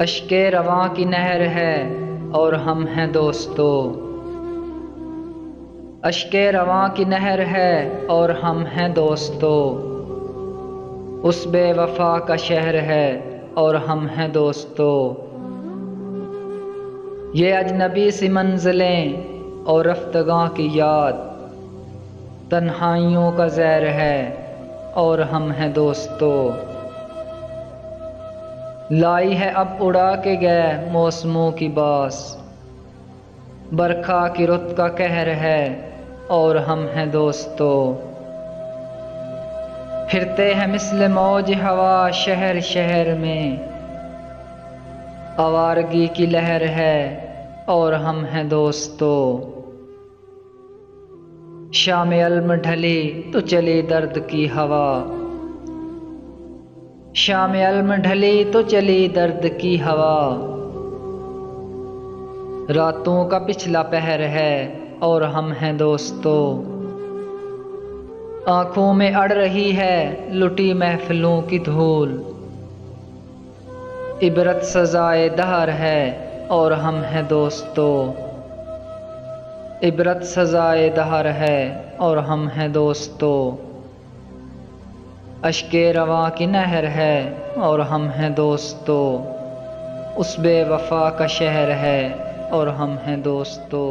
अश्के रवां की नहर है और हम हैं दोस्तों। अश्के रवां की नहर है और हम हैं दोस्तों। उस बेवफा का शहर है और हम हैं दोस्तों। ये अजनबी सी मंजिलें और रफ्तगां की याद, तन्हाइयों का ज़हर है और हम हैं दोस्तों। लाई है अब उड़ा के गए मौसमों की बास, बरखा की रुत का कहर है और हम हैं दोस्तों। फिरते हैं मिस्ल मौज हवा शहर शहर में, आवारगी की लहर है और हम हैं दोस्तों। शाम अलम ढली तो चली दर्द की हवा, शाम अलम ढली तो चली दर्द की हवा। रातों का पिछला पहर है और हम हैं दोस्तों। आंखों में अड़ रही है लुटी महफिलों की धूल, इबरत सजाए दहर है और हम हैं दोस्तों। इबरत सजाए दहर है और हम हैं दोस्तों। अश्के रवां की नहर है और हम हैं दोस्तों। उस बेवफा का शहर है और हम हैं दोस्तों।